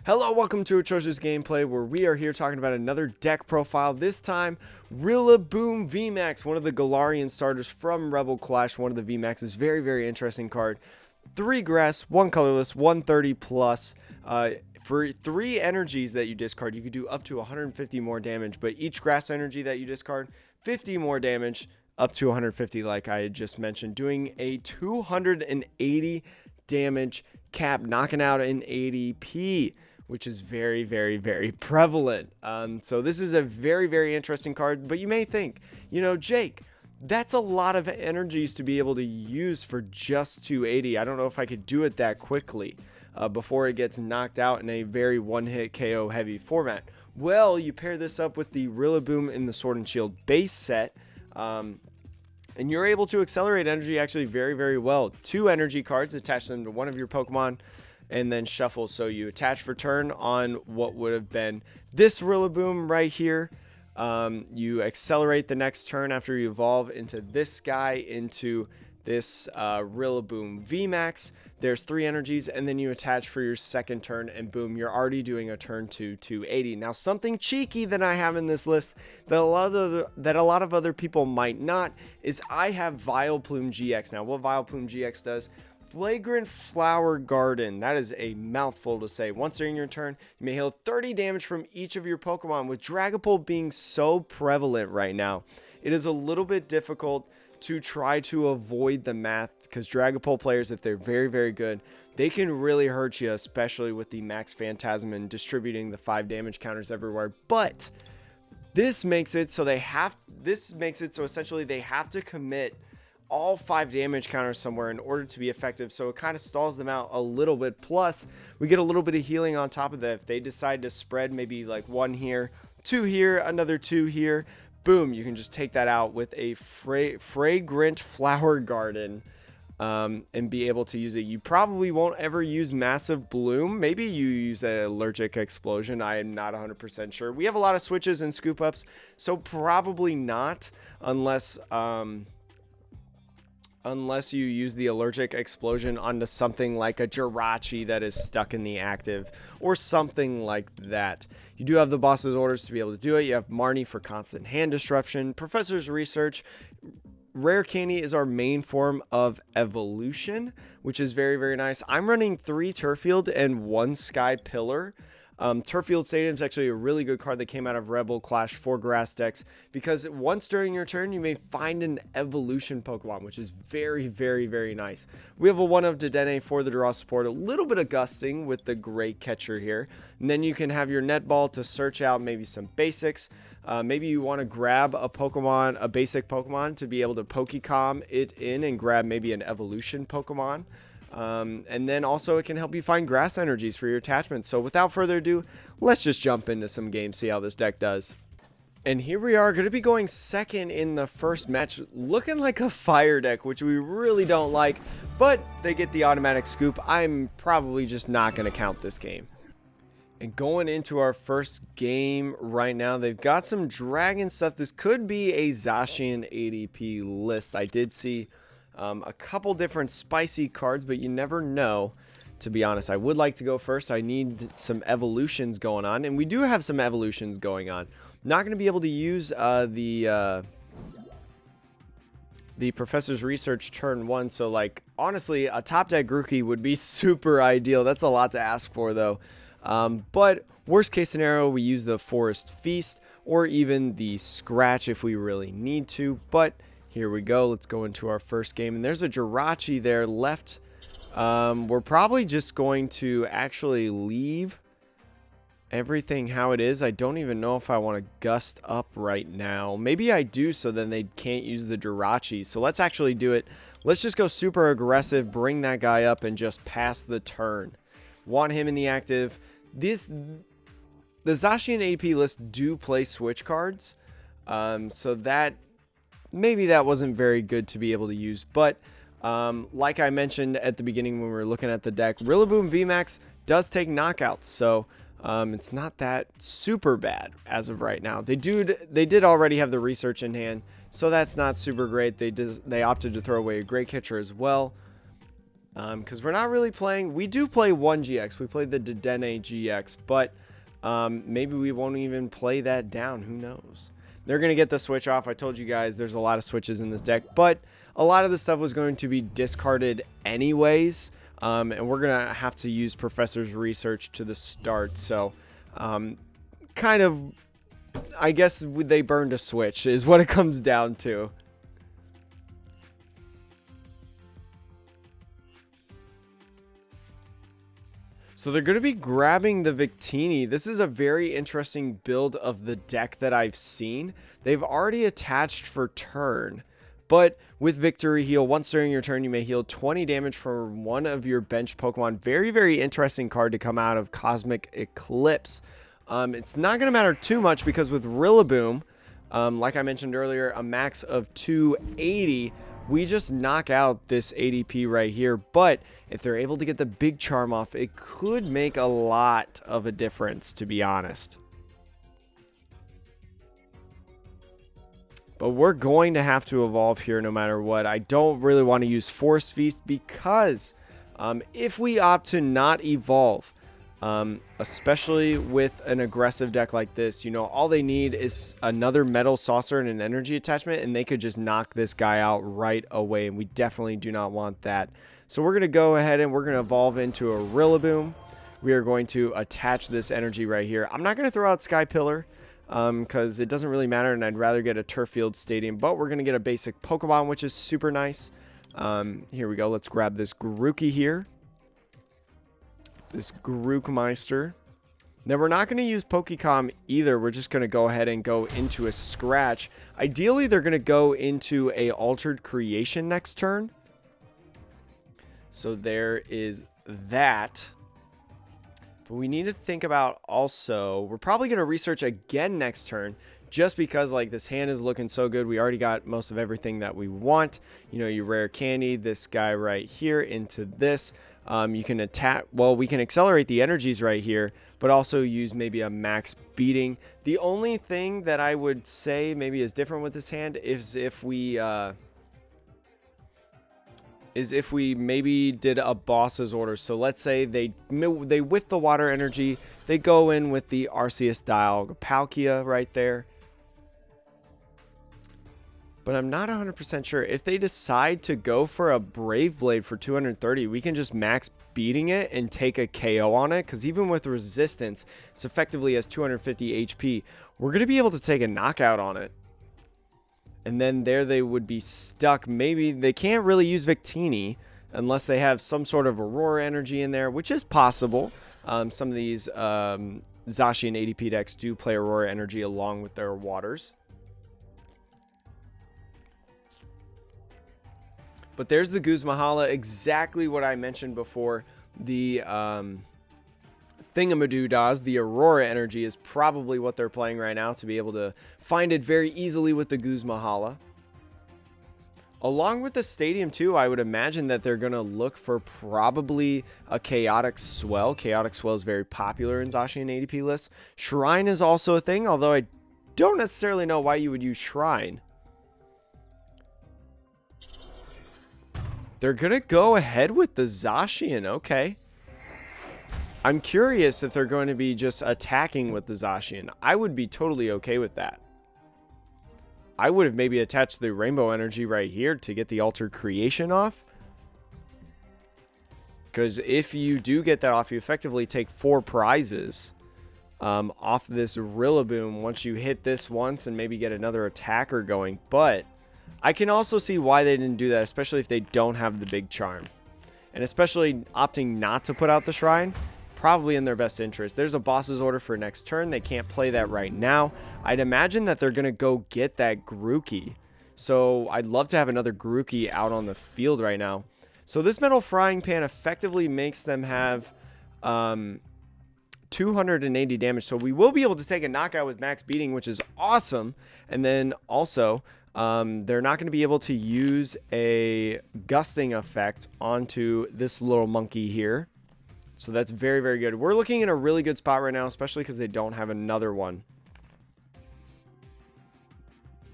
Hello, welcome to Atrocious Gameplay, where we are here talking about another deck profile. This time, Rillaboom VMax, one of the Galarian starters from Rebel Clash. One of the VMAX's very interesting card. 3 grass, 1 colorless, 130 plus. For 3 energies that you discard, you could do up to 150 more damage, but each grass energy that you discard, 50 more damage, up to 150 like I had just mentioned, doing a 280 damage cap, knocking out an ADP, which is very prevalent. So this is a very interesting card, but you may think, you know, Jake, that's a lot of energies to be able to use for just 280. I don't know if I could do it that quickly before it gets knocked out in a very one-hit KO heavy format. Well, you pair this up with the Rillaboom in the Sword and Shield base set, and you're able to accelerate energy actually very well. 2 energy cards, attach them to one of your Pokemon, and then shuffle. So you attach for turn on what would have been this Rillaboom right here. You accelerate the next turn after you evolve into this guy, into this Rillaboom VMax. There's 3 energies, and then you attach for your second turn, and boom, you're already doing a turn to 280. Now, something cheeky that I have in this list that a lot of other people might not is I have Vileplume GX. Now, what Vileplume GX does: Flagrant Flower Garden. That is a mouthful to say. Once during your turn, you may heal 30 damage from each of your Pokemon. With Dragapult being so prevalent right now, it is a little bit difficult to try to avoid the math, because Dragapult players, if they're very good, they can really hurt you, especially with the Max Phantasm and distributing the 5 damage counters everywhere. But this makes it so essentially they have to commit all 5 damage counters somewhere in order to be effective, so it kind of stalls them out a little bit. Plus, we get a little bit of healing on top of that. If they decide to spread maybe like 1 here, 2 here, another 2 here, boom, you can just take that out with a Fragrant Flower Garden and be able to use it. You probably won't ever use Massive Bloom. Maybe you use an Allergic Explosion. I am not 100% sure. We have a lot of switches and scoop ups, so probably not, unless you use the Allergic Explosion onto something like a Jirachi that is stuck in the active, or something like that. You do have the boss's orders to be able to do it. You have Marnie for constant hand disruption, Professor's Research. Rare Candy is our main form of evolution, which is very nice. I'm running 3 Turffield and 1 Sky Pillar. Turffield Stadium is actually a really good card that came out of Rebel Clash for grass decks, because once during your turn you may find an evolution Pokemon, which is very nice. We have a 1 of Dedenne for the draw support, a little bit of gusting with the Great Catcher here, and then you can have your Netball to search out maybe some basics. Maybe you want to grab a Pokemon, a basic Pokemon, to be able to Pokecom it in and grab maybe an evolution Pokemon. And then also it can help you find grass energies for your attachments. So without further ado, let's just jump into some games, see how this deck does. And here we are, going to be going second in the first match, looking like a fire deck, which we really don't like, but they get the automatic scoop. I'm probably just not going to count this game. And going into our first game right now, they've got some dragon stuff. This could be a Zacian ADP list. I did see a couple different spicy cards, but you never know, to be honest. I would like to go first. I need some evolutions going on, and we do have some evolutions going on. Not going to be able to use the Professor's Research turn 1, so like honestly a top deck Grookey would be super ideal. That's a lot to ask for though. But worst case scenario, we use the Forest Feast or even the Scratch if we really need to. But here we go. Let's go into our first game. And there's a Jirachi there left. We're probably just going to actually leave everything how it is. I don't even know if I want to gust up right now. Maybe I do, so then they can't use the Jirachi. So let's actually do it. Let's just go super aggressive, bring that guy up, and just pass the turn. Want him in the active. The Zacian AP list do play switch cards. So that maybe that wasn't very good to be able to use, but like I mentioned at the beginning when we were looking at the deck, Rillaboom VMax does take knockouts, so it's not that super bad as of right now. They did already have the research in hand, so that's not super great. They opted to throw away a Great Catcher as well. Because we're not really playing. We do play one GX. We play the Dedenne GX, but maybe we won't even play that down. Who knows? They're going to get the switch off. I told you guys there's a lot of switches in this deck, but a lot of the stuff was going to be discarded anyways. And we're going to have to use Professor's Research to the start. So, kind of, I guess they burned a switch is what it comes down to. So they're going to be grabbing the Victini. This is a very interesting build of the deck that I've seen. They've already attached for turn, but with Victory Heal, once during your turn, you may heal 20 damage from one of your bench Pokemon. Very, very interesting card to come out of Cosmic Eclipse. It's not going to matter too much because with Rillaboom, like I mentioned earlier, a max of 280, we just knock out this ADP right here. But if they're able to get the big charm off, it could make a lot of a difference, to be honest. But we're going to have to evolve here no matter what. I don't really want to use Force Feast because if we opt to not evolve, especially with an aggressive deck like this, you know, all they need is another Metal Saucer and an energy attachment, and they could just knock this guy out right away, and we definitely do not want that. So we're going to go ahead and we're going to evolve into a Rillaboom. We are going to attach this energy right here. I'm not going to throw out Sky Pillar because it doesn't really matter, and I'd rather get a Turf Field Stadium, but we're going to get a basic Pokemon, which is super nice. Here we go. Let's grab this Grookey here. This Grookmeister. Now, we're not going to use Pokecom either. We're just going to go ahead and go into a Scratch. Ideally, they're going to go into a Altered Creation next turn. So there is that. But we need to think about also, we're probably going to research again next turn just because, like, this hand is looking so good. We already got most of everything that we want. You know, your rare candy, this guy right here into this. You can attack, well, we can accelerate the energies right here, but also use maybe a max beating. The only thing that I would say maybe is different with this hand is if we maybe did a boss's order. So let's say they whiff the water energy, they go in with the Arceus Dialga Palkia right there. But I'm not 100% sure. If they decide to go for a Brave Blade for 230, we can just max beating it and take a KO on it. Because even with resistance, it's effectively has 250 HP. We're going to be able to take a knockout on it. And then there they would be stuck. Maybe they can't really use Victini unless they have some sort of Aurora energy in there, which is possible. Some of these Zacian ADP decks do play Aurora energy along with their waters. But there's the Guzmahala, exactly what I mentioned before. The Thingamadoodas, the Aurora energy, is probably what they're playing right now to be able to find it very easily with the Guzmahala. Along with the Stadium, too, I would imagine that they're going to look for probably a Chaotic Swell. Chaotic Swell is very popular in Zacian ADP lists. Shrine is also a thing, although I don't necessarily know why you would use Shrine. They're going to go ahead with the Zacian. Okay. I'm curious if they're going to be just attacking with the Zacian. I would be totally okay with that. I would have maybe attached the Rainbow Energy right here to get the Altered Creation off. Because if you do get that off, you effectively take 4 prizes off this Rillaboom once you hit this once and maybe get another attacker going. But I can also see why they didn't do that, especially if they don't have the big charm. And especially opting not to put out the Shrine, probably in their best interest. There's a boss's order for next turn. They can't play that right now. I'd imagine that they're going to go get that Grookey. So I'd love to have another Grookey out on the field right now. So this Metal Frying Pan effectively makes them have 280 damage. So we will be able to take a knockout with max beating, which is awesome. And then also, they're not going to be able to use a gusting effect onto this little monkey here. So that's very, very good. We're looking in a really good spot right now, especially because they don't have another one.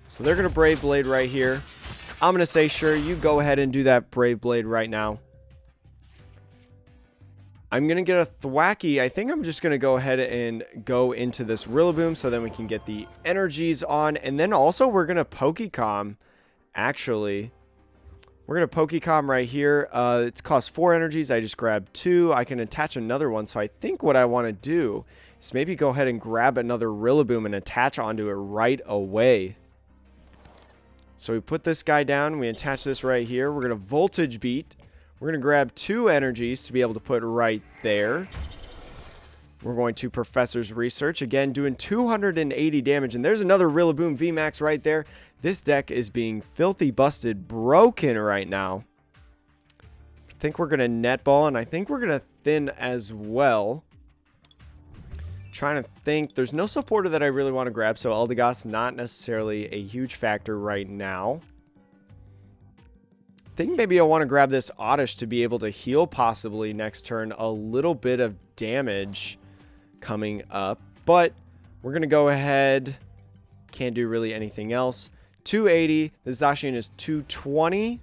So they're going to Brave Blade right here. I'm going to say, sure, you go ahead and do that Brave Blade right now. I'm going to get a Thwacky. I think I'm just going to go ahead and go into this Rillaboom so then we can get the energies on. And then also we're going to Pokecom, actually. We're going to Pokecom right here. It costs 4 energies. I just grabbed 2. I can attach another one. So I think what I want to do is maybe go ahead and grab another Rillaboom and attach onto it right away. So we put this guy down. We attach this right here. We're going to Voltage Beat. We're going to grab 2 energies to be able to put right there. We're going to Professor's Research. Again, doing 280 damage. And there's another Rillaboom VMax right there. This deck is being filthy busted broken right now. I think we're going to Netball, and I think we're going to Thin as well. Trying to think. There's no supporter that I really want to grab, so Eldegoss not necessarily a huge factor right now. I think maybe I want to grab this Oddish to be able to heal possibly next turn. A little bit of damage coming up, but we're going to go ahead. Can't do really anything else. 280. The Zacian is 220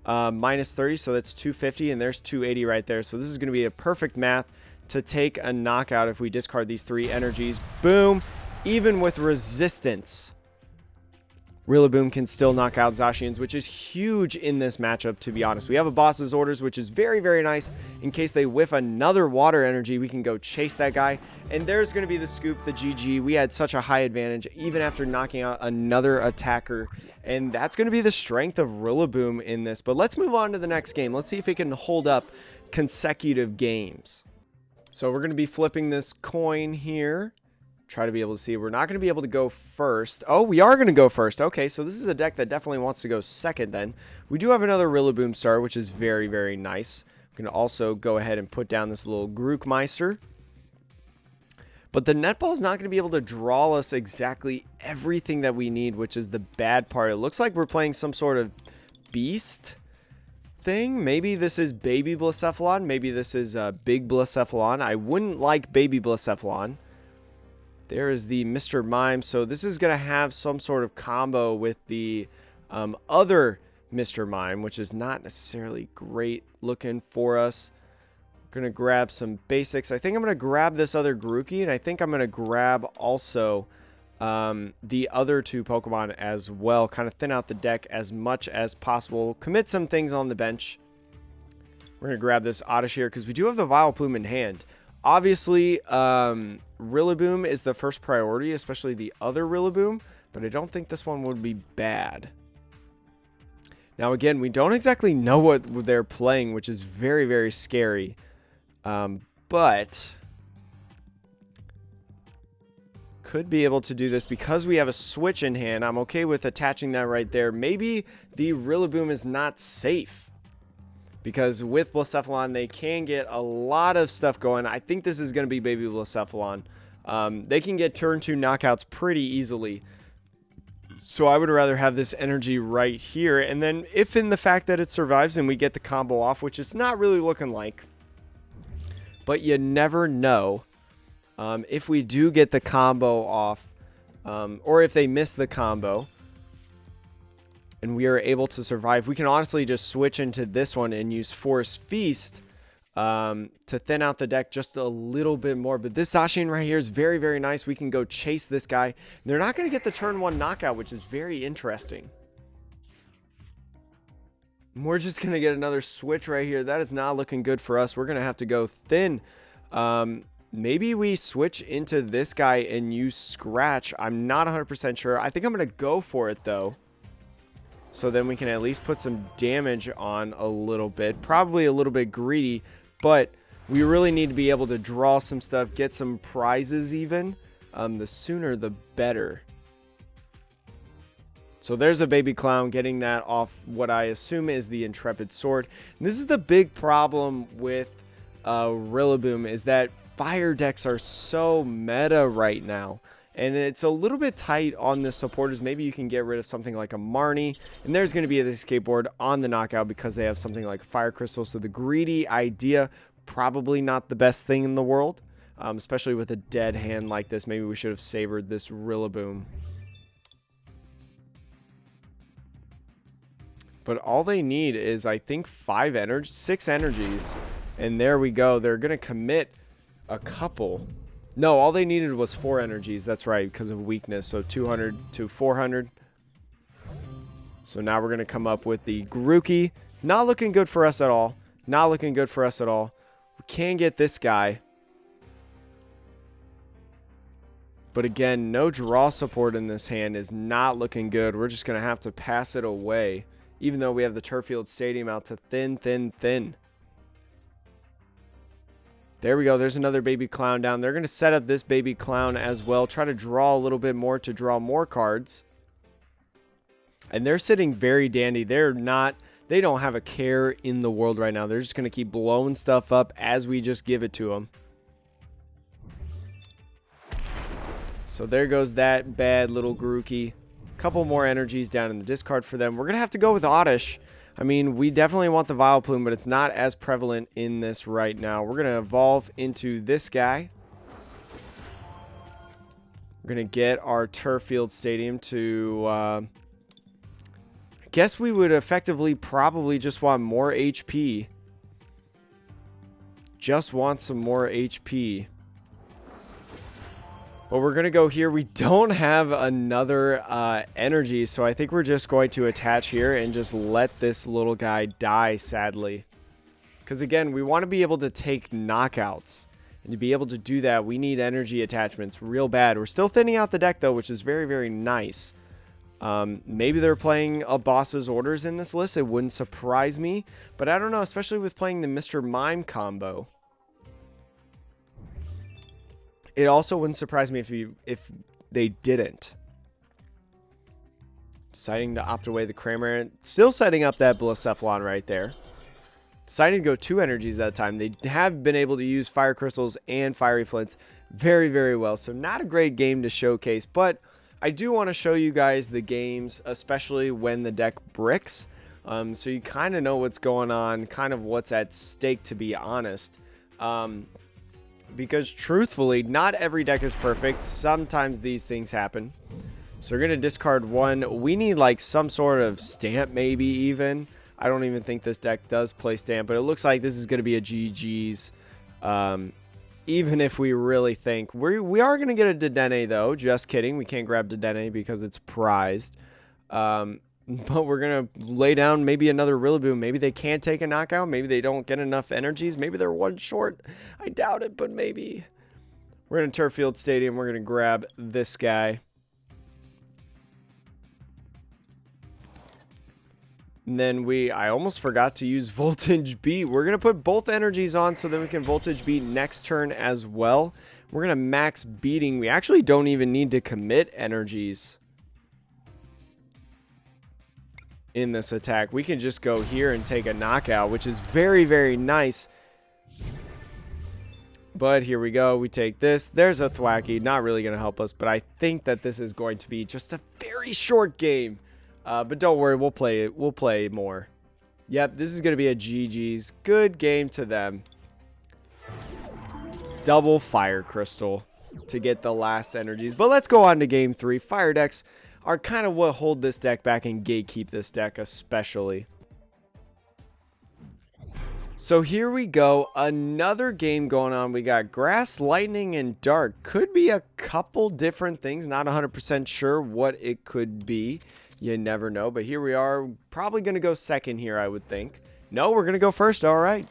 minus 30, so that's 250, and there's 280 right there. So this is going to be a perfect math to take a knockout if we discard these 3 energies. Boom. Even with resistance, Rillaboom can still knock out Zacians, which is huge in this matchup, to be honest. We have a boss's orders, which is very, very nice. In case they whiff another water energy, we can go chase that guy. And there's going to be the scoop, the GG. We had such a high advantage, even after knocking out another attacker. And that's going to be the strength of Rillaboom in this. But let's move on to the next game. Let's see if it can hold up consecutive games. So we're going to be flipping this coin here. Try to be able to see. We're not going to be able to go first. Oh, we are going to go first. Okay, so this is a deck that definitely wants to go second then. We do have another Rillaboom star, which is very, very nice. We can also go ahead and put down this little Grookmeister. But the Netball is not going to be able to draw us exactly everything that we need, which is the bad part. It looks like we're playing some sort of beast thing. Maybe this is Baby Blacephalon. Maybe this is Big Blacephalon. I wouldn't like Baby Blacephalon. There is the Mr. Mime. So this is going to have some sort of combo with the other Mr. Mime, which is not necessarily great looking for us. Going to grab some basics. I think I'm going to grab this other Grookey, and I think I'm going to grab also the other 2 Pokemon as well. Kind of thin out the deck as much as possible. Commit some things on the bench. We're going to grab this Oddish here because we do have the Vileplume in hand. Obviously, Rillaboom is the first priority, especially the other Rillaboom, but I don't think this one would be bad. Now, again, we don't exactly know what they're playing, which is very, very scary. But could be able to do this because we have a switch in hand. I'm okay with attaching that right there. Maybe the Rillaboom is not safe, because with Blacephalon, they can get a lot of stuff going. I think this is going to be Baby Blacephalon. They can get turn 2 knockouts pretty easily. So I would rather have this energy right here. And then if in the fact that it survives and we get the combo off, which it's not really looking like, but you never know. If we do get the combo off, or if they miss the combo, and we are able to survive, we can honestly just switch into this one and use Force Feast to thin out the deck just a little bit more. But this Zacian right here is very, very nice. We can go chase this guy. They're not going to get the turn 1 knockout, which is very interesting. We're just going to get another switch right here. That is not looking good for us. We're going to have to go thin. Maybe we switch into this guy and use Scratch. I'm not 100% sure. I think I'm going to go for it, though. So then we can at least put some damage on a little bit. Probably a little bit greedy, but we really need to be able to draw some stuff, get some prizes even. The sooner the better. So there's a Baby Clown, getting that off what I assume is the Intrepid Sword. And this is the big problem with Rillaboom, is that fire decks are so meta right now. And it's a little bit tight on the supporters. Maybe you can get rid of something like a Marnie. And there's going to be the skateboard on the knockout because they have something like Fire Crystal. So the greedy idea, probably not the best thing in the world. Especially with a dead hand like this. Maybe we should have savored this Rillaboom. But all they need is, I think, 6 energies. And there we go. They're going to commit a couple. No, all they needed was 4 energies. That's right, because of weakness. So 200 to 400. So now we're going to come up with the Grookey. Not looking good for us at all. Not looking good for us at all. We can get this guy. But again, no draw support in this hand is not looking good. We're just going to have to pass it away. Even though we have the Turffield Stadium out to thin. There we go. There's another baby clown down. They're going to set up this baby clown as well. Try to draw a little bit more to draw more cards. And they're sitting very dandy. They don't have a care in the world right now. They're just going to keep blowing stuff up as we just give it to them. So there goes that bad little Grookey. Couple more energies down in the discard for them. We're going to have to go with Oddish. I mean, we definitely want the Vileplume, but it's not as prevalent in this right now. We're going to evolve into this guy. We're going to get our Turffield Stadium to... I guess we would effectively probably just want more HP. Just want some more HP. But we're going to go here. We don't have another energy, so I think we're just going to attach here and just let this little guy die, sadly. Because, again, we want to be able to take knockouts. And to be able to do that, we need energy attachments real bad. We're still thinning out the deck, though, which is very, very nice. Maybe they're playing a boss's orders in this list. It wouldn't surprise me. But I don't know, especially with playing the Mr. Mime combo. It also wouldn't surprise me if they didn't. Deciding to opt away the Kramer. Still setting up that Blacephalon right there. Deciding to go 2 energies at a time. They have been able to use Fire Crystals and Fiery Flints very, very well. So not a great game to showcase. But I do want to show you guys the games, especially when the deck bricks. So you kind of know what's going on. Kind of what's at stake, to be honest. Because truthfully, not every deck is perfect. Sometimes these things happen. So we're going to discard 1. We need like some sort of stamp, maybe even. I don't even think this deck does play stamp, but it looks like this is going to be a GG's. Even if we really think. We are going to get a Dedenne, though. Just kidding. We can't grab Dedenne because it's prized. But we're going to lay down maybe another Rillaboom. Maybe they can't take a knockout. Maybe they don't get enough energies. Maybe they're 1 short. I doubt it, but maybe. We're in Turffield Stadium. We're going to grab this guy. And then I almost forgot to use Voltage Beat. We're going to put both energies on so that we can Voltage Beat next turn as well. We're going to max beating. We actually don't even need to commit energies in this attack. We can just go here and take a knockout, which is very, very nice. But here we go. We take this. There's a Thwacky. Not really going to help us, but I think that this is going to be just a very short game. But don't worry, we'll play it. We'll play more. Yep, this is going to be a GG's. Good game to them. Double Fire Crystal to get the last energies. But let's go on to game 3. Fire decks are kind of what hold this deck back and gatekeep this deck especially. So here we go. Another game going on. We got Grass, Lightning, and Dark. Could be a couple different things. Not 100% sure what it could be. You never know. But here we are. Probably going to go second here, I would think. No, we're going to go first. All right.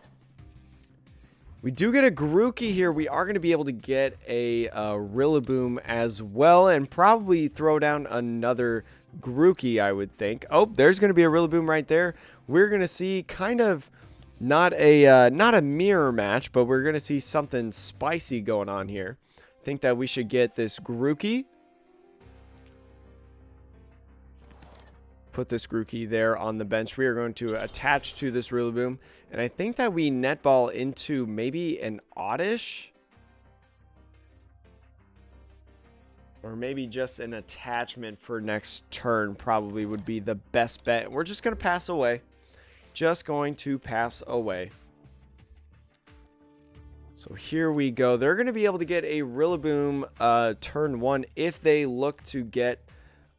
We do get a Grookey here. We are going to be able to get a Rillaboom as well. And probably throw down another Grookey, I would think. Oh, there's going to be a Rillaboom right there. We're going to see kind of not a mirror match, but we're going to see something spicy going on here. I think that we should get this Grookey. Put this Grookey there on the bench. We are going to attach to this Rillaboom. And I think that we netball into maybe an Oddish. Or maybe just an attachment for next turn probably would be the best bet. We're just going to pass away. Just going to pass away. So here we go. They're going to be able to get a Rillaboom turn 1 if they look to get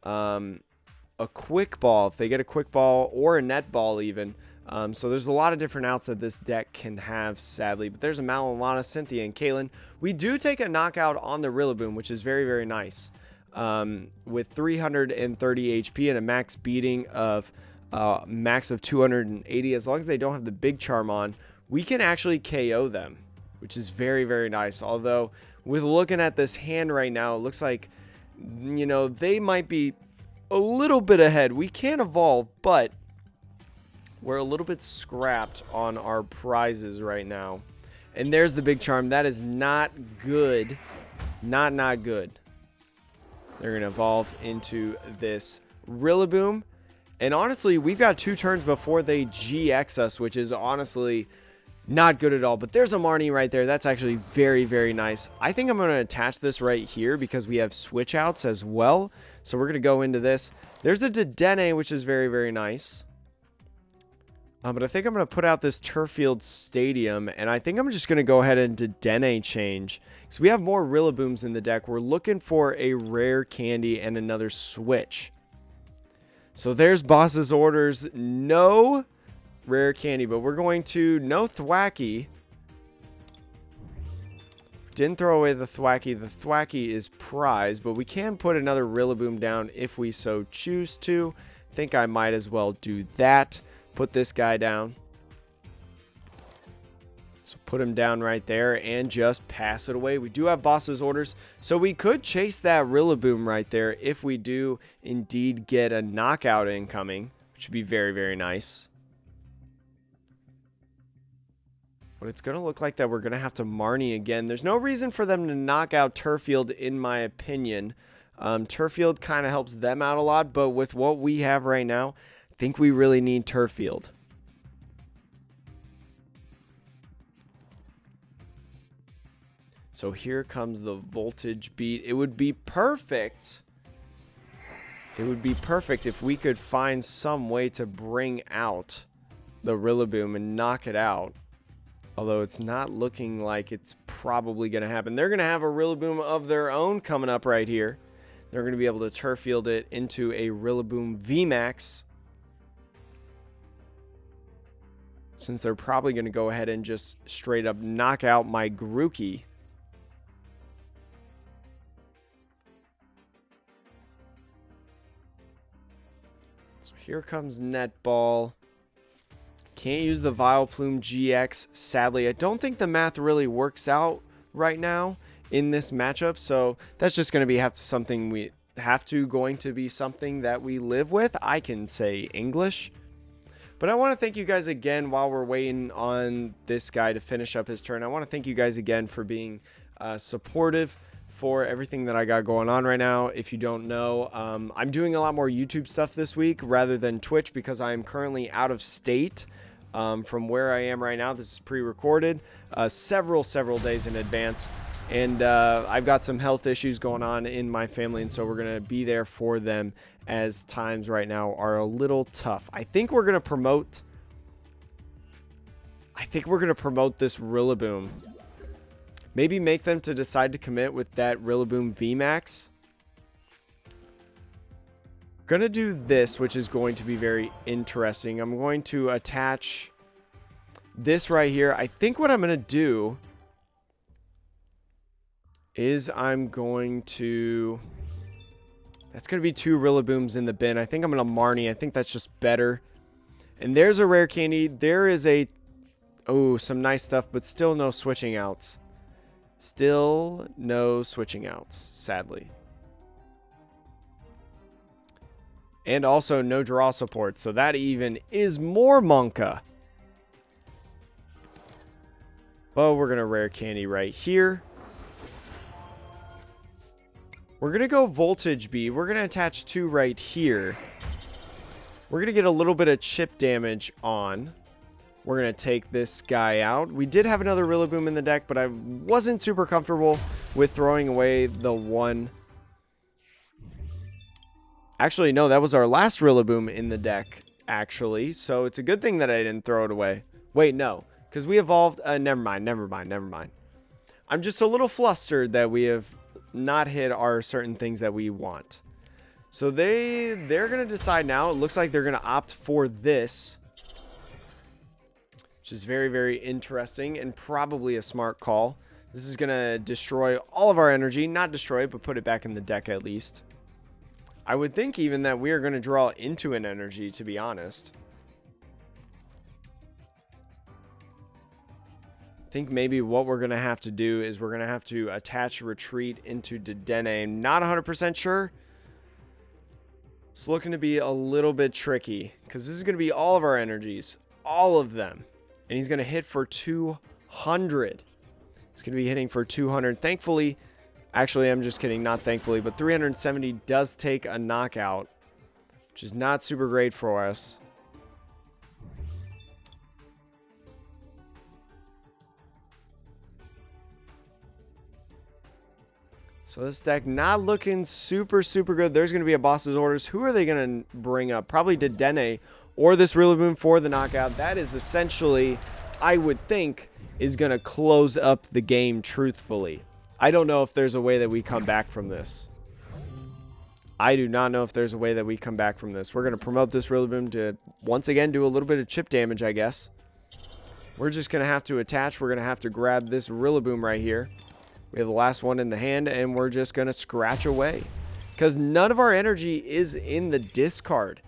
a quick ball. If they get a quick ball or a net ball even, So there's a lot of different outs that this deck can have, sadly. But there's a Malalana, Cynthia, and Kaylin. We do take a knockout on the Rillaboom, which is very, very nice. With 330 HP and a max beating of max of 280. As long as they don't have the big charm on, we can actually KO them, which is very, very nice. Although, with looking at this hand right now, it looks like, you know, they might be a little bit ahead. We can evolve, but we're a little bit scrapped on our prizes right now. And there's the big charm. That is not good. Not good. They're going to evolve into this Rillaboom. And honestly, we've got 2 turns before they GX us, which is honestly not good at all. But there's a Marnie right there. That's actually very, very nice. I think I'm going to attach this right here because we have switch outs as well. So we're going to go into this. There's a Dedenne, which is very, very nice. But I think I'm going to put out this Turffield Stadium, and I think I'm just going to go ahead and Dedenne change. So we have more Rillabooms in the deck. We're looking for a rare candy and another switch. So there's Boss's orders. No rare candy, but we're going to no Thwacky. Didn't throw away the Thwacky. The Thwacky is prize, but we can put another Rillaboom down if we so choose to. I think I might as well do that. Put this guy down. So put him down right there and just pass it away. We do have Boss's orders, so we could chase that Rillaboom right there if we do indeed get a knockout incoming, which would be very, very nice. But it's going to look like that we're going to have to Marnie again. There's no reason for them to knock out Turffield, in my opinion. Turffield kind of helps them out a lot, but with what we have right now, I think we really need Turffield. So here comes the voltage beat. It would be perfect. It would be perfect if we could find some way to bring out the Rillaboom and knock it out. Although it's not looking like it's probably going to happen. They're going to have a Rillaboom of their own coming up right here. They're going to be able to Turffield it into a Rillaboom VMax. Since they're probably going to go ahead and just straight up knock out my Grookey. So here comes Netball. Can't use the Vileplume GX, sadly. I don't think the math really works out right now in this matchup, so that's just going to be something that we live with. I can say English. But I want to thank you guys again while we're waiting on this guy to finish up his turn. I want to thank you guys again for being supportive for everything that I got going on right now. If you don't know, I'm doing a lot more YouTube stuff this week rather than Twitch because I am currently out of state. From where I am right now. This is pre-recorded several days in advance, and I've got some health issues going on in my family, and so we're gonna be there for them as times right now are a little tough. I think we're gonna promote this Rillaboom. Maybe make them to decide to commit with that Rillaboom VMax. Gonna do this, which is going to be very interesting. I'm going to attach this right here. I think what I'm gonna do is I'm going to... That's gonna be 2 Rillabooms in the bin. I think I'm gonna Marnie. I think that's just better. And there's a rare candy. There is a... Oh, some nice stuff, but still no switching outs. Still no switching outs, sadly. And also no draw support, so that even is more Monka. But we're going to rare candy right here. We're going to go Voltage B. We're going to attach 2 right here. We're going to get a little bit of chip damage on. We're going to take this guy out. We did have another Rillaboom in the deck, but I wasn't super comfortable with throwing away the one... Actually, no, that was our last Rillaboom in the deck, actually. So it's a good thing that I didn't throw it away. Wait, no. Because we evolved... never mind. I'm just a little flustered that we have not hit our certain things that we want. So they're going to decide now. It looks like they're going to opt for this. which is very, very interesting and probably a smart call. This is going to destroy all of our energy. Not destroy it, but put it back in the deck at least. I would think even that we are going to draw into an energy, to be honest. I think maybe what we're going to have to do is we're going to have to attach retreat into Dedenne. I'm not 100% sure. It's looking to be a little bit tricky because this is going to be all of our energies, all of them. And he's going to hit for 200. He's going to be hitting for 200. Thankfully, actually, I'm just kidding. Not thankfully, but 370 does take a knockout, which is not super great for us. So this deck not looking super, super good. There's going to be a boss's orders. Who are they going to bring up? Probably Dedenne or this Rillaboom for the knockout. That is essentially, I would think, is going to close up the game truthfully. I don't know if there's a way that we come back from this. I do not know if there's a way that we come back from this. We're going to promote this Rillaboom to, once again, do a little bit of chip damage, I guess. We're just going to have to attach. We're going to have to grab this Rillaboom right here. We have the last one in the hand, and we're just going to scratch away. Because none of our energy is in the discard.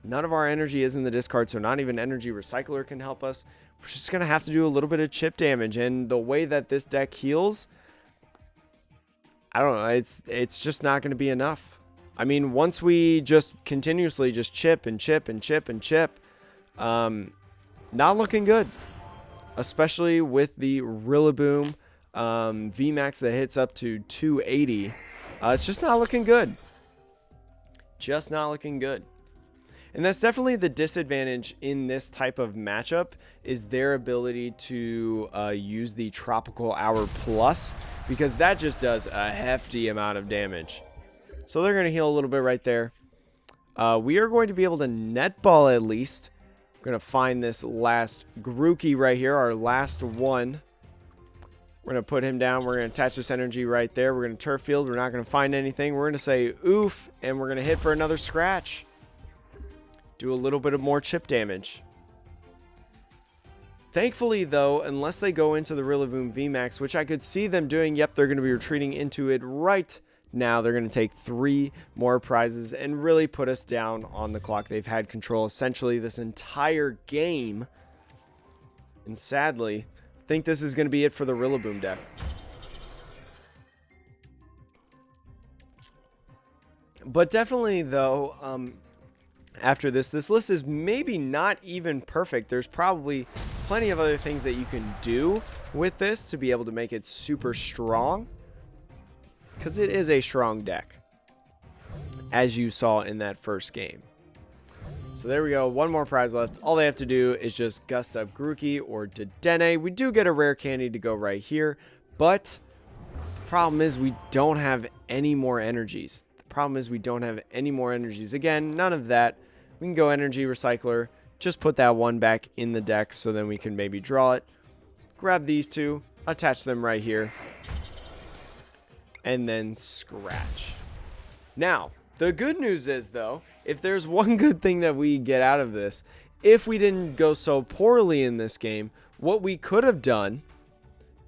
None of our energy is in the discard, so not even Energy Recycler can help us. We're just going to have to do a little bit of chip damage. And the way that this deck heals, I don't know, it's just not going to be enough. I mean, once we just continuously just chip and chip and chip and chip, not looking good. Especially with the Rillaboom VMax that hits up to 280. It's just not looking good. Just not looking good. And that's definitely the disadvantage in this type of matchup, is their ability to use the Tropical Hour Plus, because that just does a hefty amount of damage. So they're going to heal a little bit right there. We are going to be able to netball at least. We're going to find this last Grookey right here, our last one. We're going to put him down. We're going to attach this energy right there. We're going to turf field. We're not going to find anything. We're going to say oof, and we're going to hit for another scratch. Do a little bit of more chip damage. Thankfully, though, unless they go into the Rillaboom VMax, which I could see them doing, yep, they're going to be retreating into it right now. They're going to take 3 more prizes and really put us down on the clock. They've had control essentially this entire game. And sadly, I think this is going to be it for the Rillaboom deck. But definitely, though, after this list is maybe not even perfect. There's probably plenty of other things that you can do with this to be able to make it super strong, because it is a strong deck, as you saw in that first game. So there we go. 1 more prize left. All they have to do is just gust up Grookey or Dedenne. We do get a rare candy to go right here, but the problem is we don't have any more energies. The problem is we don't have any more energies. Again, none of that. We can go Energy Recycler, just put that one back in the deck so then we can maybe draw it. Grab these 2, attach them right here, and then scratch. Now, the good news is, though, if there's one good thing that we get out of this, if we didn't go so poorly in this game, what we could have done,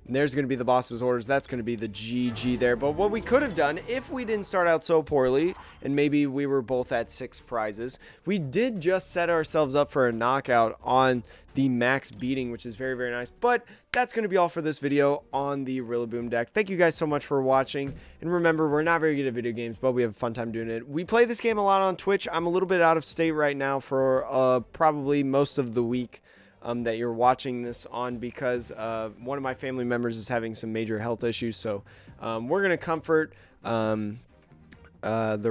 and there's going to be the boss's orders, that's going to be the GG there, but what we could have done if we didn't start out so poorly, and maybe we were both at 6 prizes, we did just set ourselves up for a knockout on the max beating, which is very, very nice. But that's going to be all for this video on the Rillaboom deck. Thank you guys so much for watching, and remember, we're not very good at video games, but we have a fun time doing it. We play this game a lot on Twitch. I'm a little bit out of state right now for probably most of the week that you're watching this on, because one of my family members is having some major health issues. So we're going to comfort the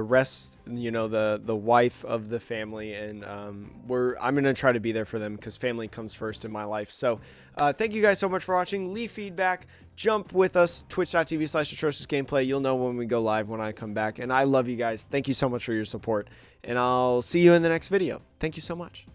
rest, you know, the wife of the family, and I'm going to try to be there for them, because family comes first in my life. So thank you guys so much for watching. Leave feedback. Jump with us, twitch.tv/atrociousgameplay. You'll know when we go live, when I come back. And I love you guys. Thank you so much for your support, and I'll see you in the next video. Thank you so much.